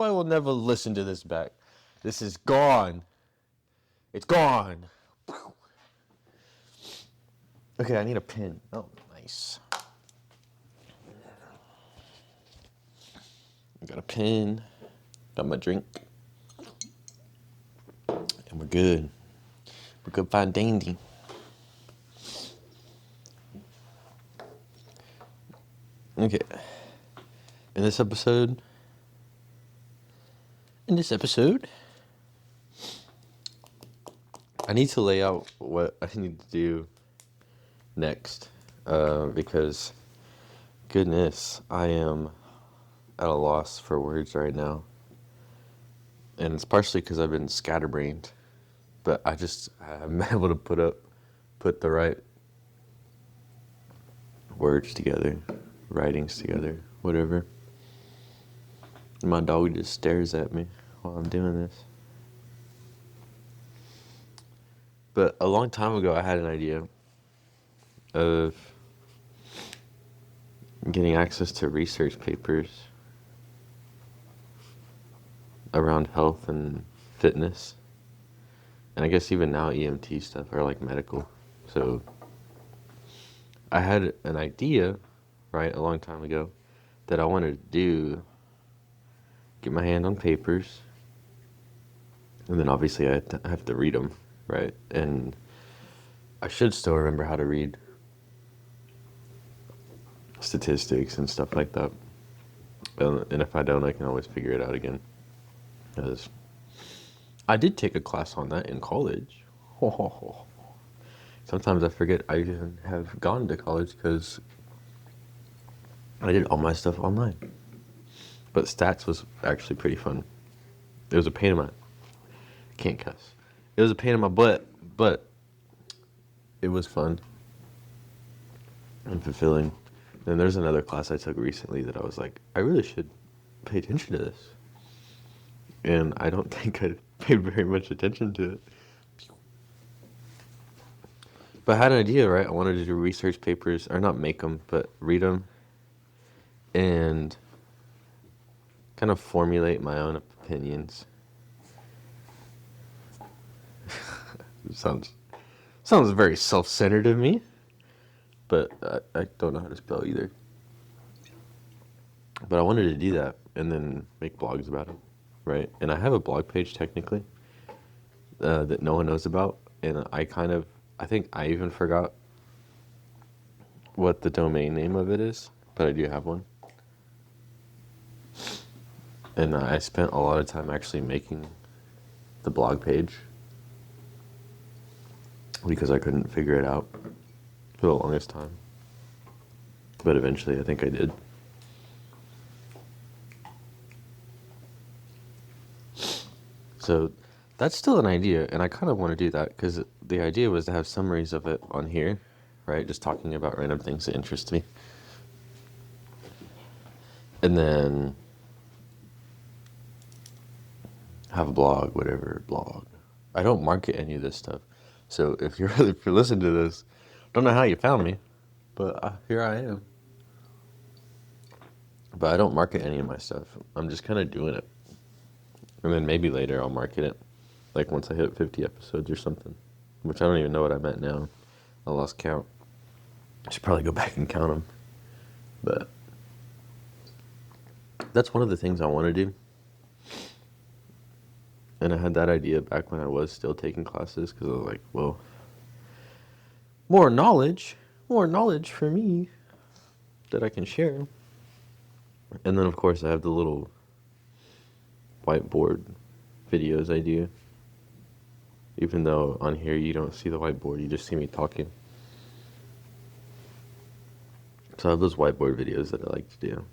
I will never listen to this back. This is gone. It's gone. Okay, I need a pen. Oh, nice. I got a pen. Got my drink. And we're good. We're good, fine, dandy. Okay. In this episode, I need to lay out what I need to do next. Because, goodness, I am at a loss for words right now. And it's partially because I've been scatterbrained. But I haven't been able to put the right words together, writings together, whatever. My dog just stares at me while I'm doing this. But a long time ago, I had an idea of getting access to research papers around health and fitness. And I guess even now EMT stuff or like medical. So I had an idea, right, a long time ago that I wanted to do, get my hand on papers, and then obviously I have to read them, right? And I should still remember how to read statistics and stuff like that. And if I don't, I can always figure it out again. Because I did take a class on that in college. Sometimes I forget I even have gone to college because I did all my stuff online. But stats was actually pretty fun. It was a pain in my... Can't cuss. It was a pain in my butt, but it was fun and fulfilling. And there's another class I took recently that I was like, I really should pay attention to this. And I don't think I paid very much attention to it. But I had an idea, right? I wanted to do research papers, or not make them, but read them. And kind of formulate my own opinions. It sounds very self-centered of me, but I don't know how to spell either. But I wanted to do that and then make blogs about it, right? And I have a blog page technically that no one knows about, and I think I even forgot what the domain name of it is, but I do have one. And I spent a lot of time actually making the blog page because I couldn't figure it out for the longest time. But eventually I think I did. So that's still an idea, and I kind of want to do that because the idea was to have summaries of it on here, right? Just talking about random things that interest me. And then have a blog, whatever blog. I don't market any of this stuff. So if you're listening to this, don't know how you found me, but here I am. But I don't market any of my stuff. I'm just kind of doing it. And then maybe later I'll market it. Like once I hit 50 episodes or something. Which I don't even know what I'm at now. I lost count. I should probably go back and count them. But that's one of the things I want to do. And I had that idea back when I was still taking classes. Because I was like, well, more knowledge for me that I can share. And then of course I have the little whiteboard videos I do. Even though on here you don't see the whiteboard, you just see me talking. So I have those whiteboard videos that I like to do.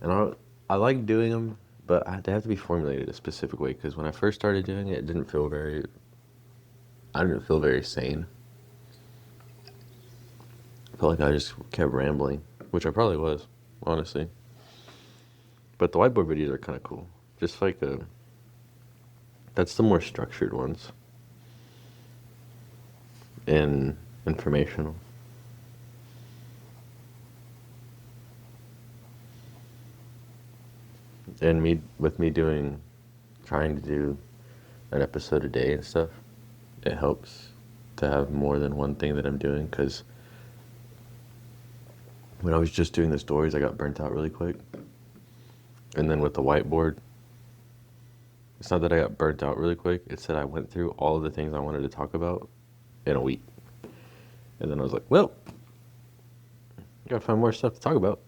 And I like doing them, but they have to be formulated a specific way, because when I first started doing it, I didn't feel very sane. I felt like I just kept rambling, which I probably was, honestly. But the whiteboard videos are kind of cool. Just like that's the more structured ones. And informational. And me doing, trying to do an episode a day and stuff, it helps to have more than one thing that I'm doing. Because when I was just doing the stories, I got burnt out really quick. And then with the whiteboard, it's not that I got burnt out really quick. It's that I went through all of the things I wanted to talk about in a week. And then I was like, well, I gotta find more stuff to talk about.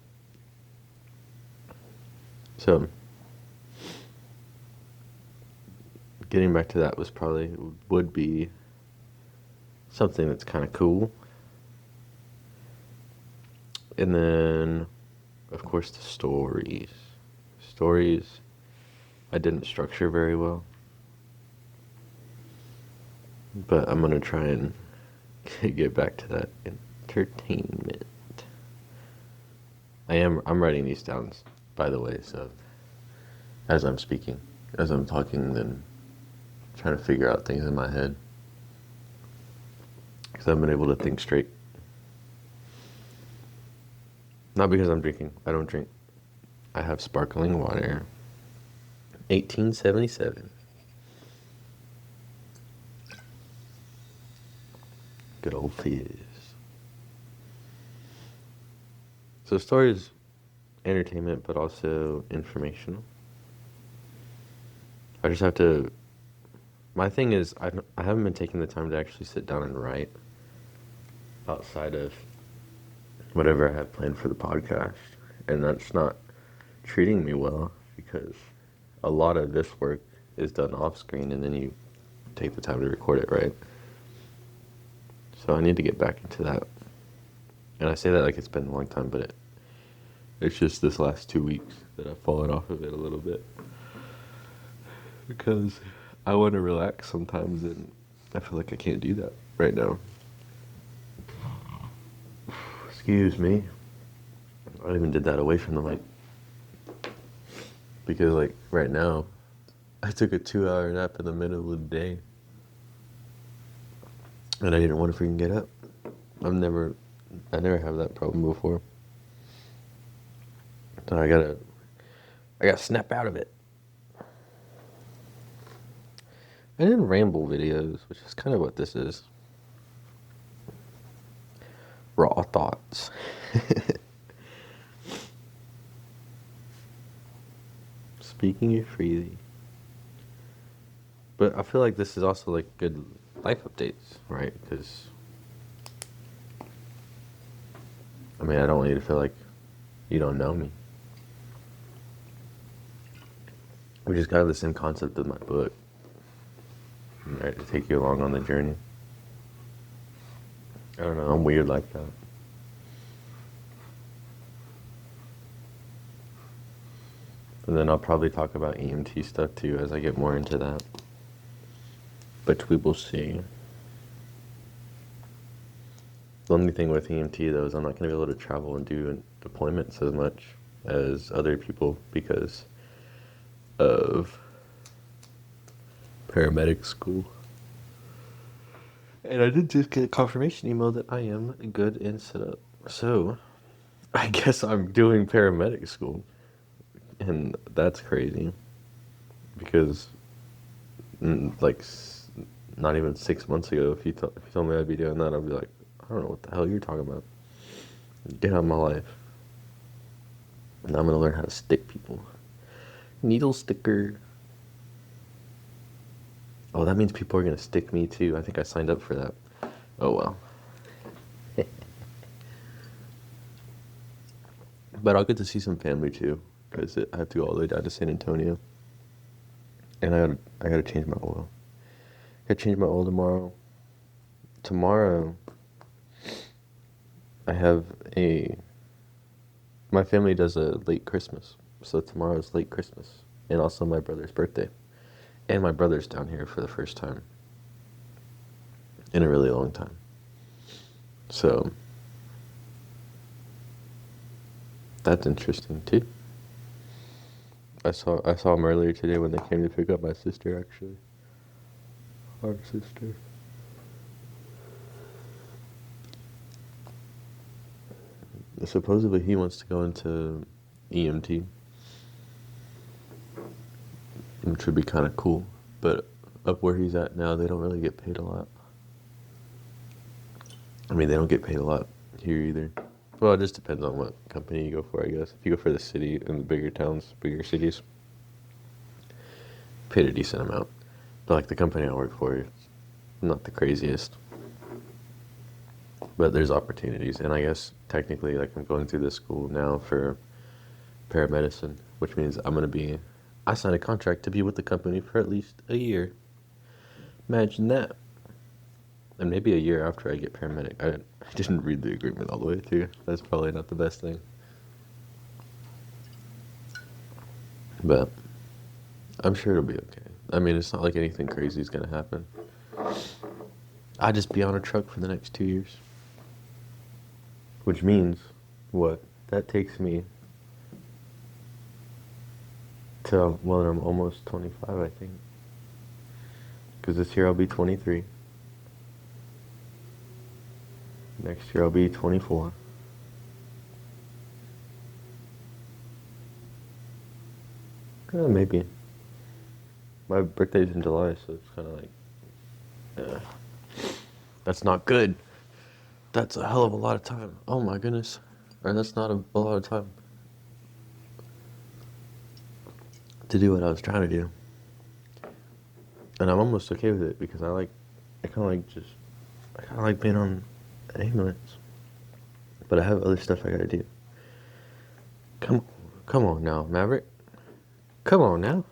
So, getting back to that would be something that's kind of cool. And then, of course, the stories. Stories, I didn't structure very well. But I'm gonna try and get back to that entertainment. I'm writing these down, by the way, so as I'm speaking, as I'm talking, then trying to figure out things in my head. Because I've been able to think straight. Not because I'm drinking. I don't drink. I have sparkling water. 1877. Good old fizz. So stories, entertainment, but also informational. I just have to. My thing is, I haven't been taking the time to actually sit down and write outside of whatever I have planned for the podcast. And that's not treating me well because a lot of this work is done off screen and then you take the time to record it, right? So I need to get back into that. And I say that like it's been a long time, but it's just this last 2 weeks that I've fallen off of it a little bit. Because I want to relax sometimes and I feel like I can't do that right now. Excuse me. I even did that away from the mic. Because like right now, I took a 2-hour nap in the middle of the day. And I didn't want to freaking get up. I never had that problem before. So I gotta snap out of it. I didn't ramble videos, which is kind of what this is. Raw thoughts. Speaking it freely. But I feel like this is also like good life updates, right? Because I mean, I don't want you to feel like you don't know me. Which is kind of the same concept of my book, right? To take you along on the journey. I don't know, I'm weird like that. And then I'll probably talk about EMT stuff too as I get more into that. But we will see. The only thing with EMT though is I'm not going to be able to travel and do deployments as much as other people because of paramedic school. And I did just get a confirmation email that I am good and set up. So, I guess I'm doing paramedic school. And that's crazy. Because, like, not even 6 months ago, if you told me I'd be doing that, I'd be like, I don't know what the hell you're talking about. Get out of my life. And I'm going to learn how to stick people. Needle sticker. Oh, that means people are going to stick me too. I think I signed up for that. Oh, well. But I'll get to see some family too, because I have to go all the way down to San Antonio. And I gotta change my oil. I gotta change my oil tomorrow. Tomorrow, my family does a late Christmas. So tomorrow's late Christmas. And also my brother's birthday. And my brother's down here for the first time in a really long time. So, that's interesting too. I saw him earlier today when they came to pick up my sister, actually. Our sister. Supposedly he wants to go into EMT. which would be kind of cool. But up where he's at now, they don't really get paid a lot. I mean, they don't get paid a lot here either. Well, it just depends on what company you go for, I guess. If you go for the city in the bigger towns, bigger cities, paid a decent amount. But like the company I work for, not the craziest. But there's opportunities, and I guess technically, like I'm going through this school now for paramedicine, which means I signed a contract to be with the company for at least a year. Imagine that. And maybe a year after I get paramedic. I didn't read the agreement all the way through. That's probably not the best thing. But I'm sure it'll be okay. I mean, it's not like anything crazy is going to happen. I'll just be on a truck for the next 2 years. Which means, what? That takes me to when I'm almost 25, I think. Because this year I'll be 23. Next year I'll be 24. Maybe. My birthday's in July, so it's kind of like, that's not good. That's a hell of a lot of time. Oh my goodness. Or that's not a lot of time to do what I was trying to do. And I'm almost okay with it because I kind of like being on an ambulance. But I have other stuff I gotta do. Come on now, Maverick. Come on now.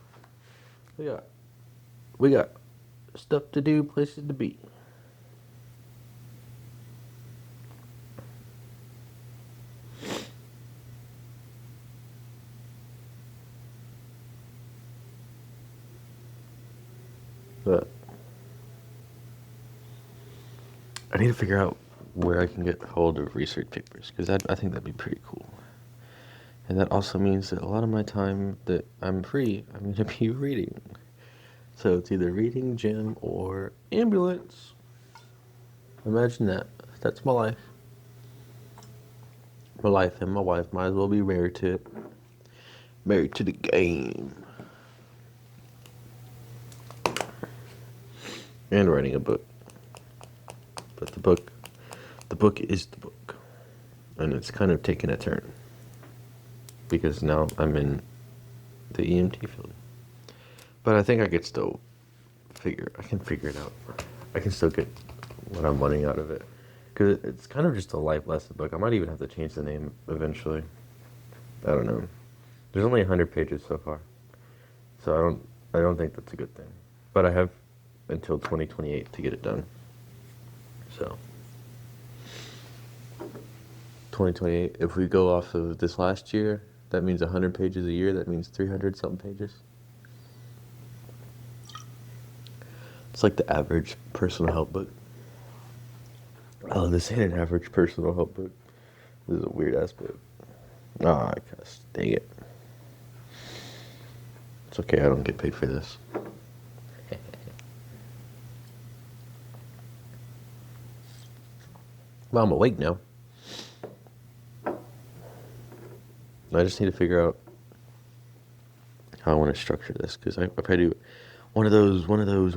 We got stuff to do, places to be. But I need to figure out where I can get hold of research papers, because I think that'd be pretty cool. And that also means that a lot of my time that I'm free, I'm going to be reading. So it's either reading, gym, or ambulance. Imagine that. That's my life. My life and my wife might as well be married to it. Married to the game. And writing a book. But the book is the book. And it's kind of taken a turn. Because now I'm in the EMT field. But I think I can figure it out. I can still get what I'm wanting out of it. Because it's kind of just a life lesson book. I might even have to change the name eventually. I don't know. There's only 100 pages so far. So I don't think that's a good thing. But I have until 2028 to get it done. So 2028, if we go off of this last year, that means 100 pages a year. That means 300 something pages. It's like the average personal help book. Oh, this ain't an average personal help book. This is a weird ass book. Ah, gosh, dang it. It's okay, I don't get paid for this. Well, I'm awake now. I just need to figure out how I want to structure this, because I probably do one of those, and one of those.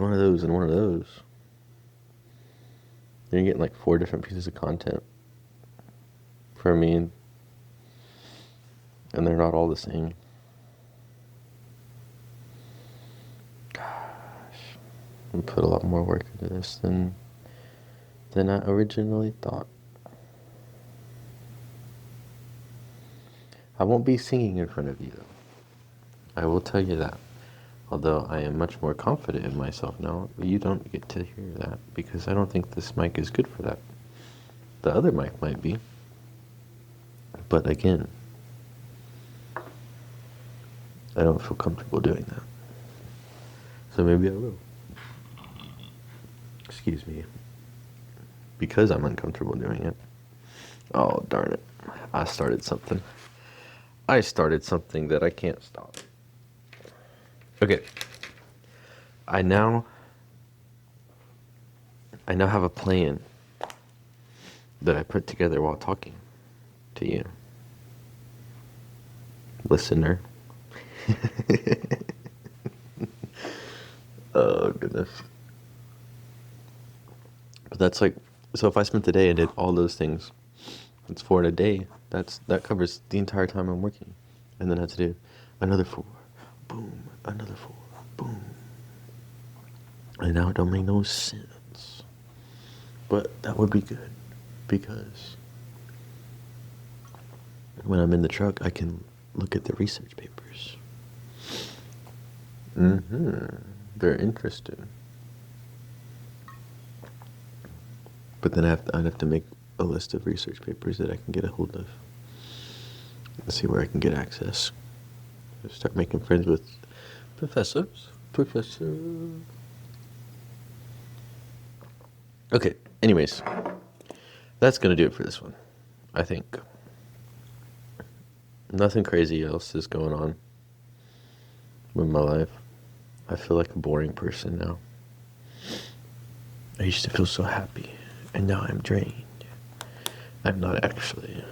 Then you're getting like 4 different pieces of content for me, and they're not all the same. Gosh, I put a lot more work into this than I originally thought. I won't be singing in front of you, though. I will tell you that. Although I am much more confident in myself now, you don't get to hear that because I don't think this mic is good for that. The other mic might be. But again, I don't feel comfortable doing that. So maybe I will. Excuse me. Because I'm uncomfortable doing it. Oh, darn it. I started something that I can't stop. Okay. I now have a plan that I put together while talking to you. Listener. that's like, so if I spent the day and did all those things, it's 4 in a day. That covers the entire time I'm working. And then I have to do another 4, boom, another 4, boom. And now it don't make no sense. But that would be good, because when I'm in the truck, I can look at the research papers. Very interesting. But then I'd have to make a list of research papers that I can get a hold of. Let's see where I can get access. Start making friends with professors. Okay, anyways. That's going to do it for this one, I think. Nothing crazy else is going on with my life. I feel like a boring person now. I used to feel so happy, and now I'm drained. I'm not actually.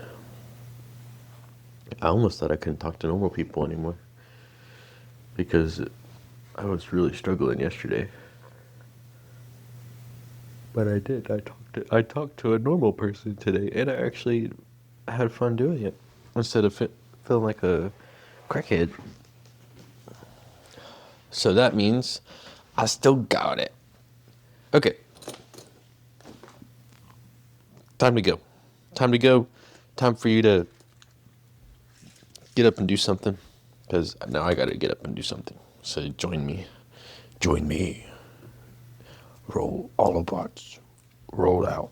I almost thought I couldn't talk to normal people anymore, because I was really struggling yesterday. But I did. I talked to a normal person today, and I actually had fun doing it instead of feeling like a crackhead. So that means I still got it. Okay. Time to go. Time to go. Time for you to get up and do something, because now I got to get up and do something. So join me. Join me. Roll Autobots. Roll out.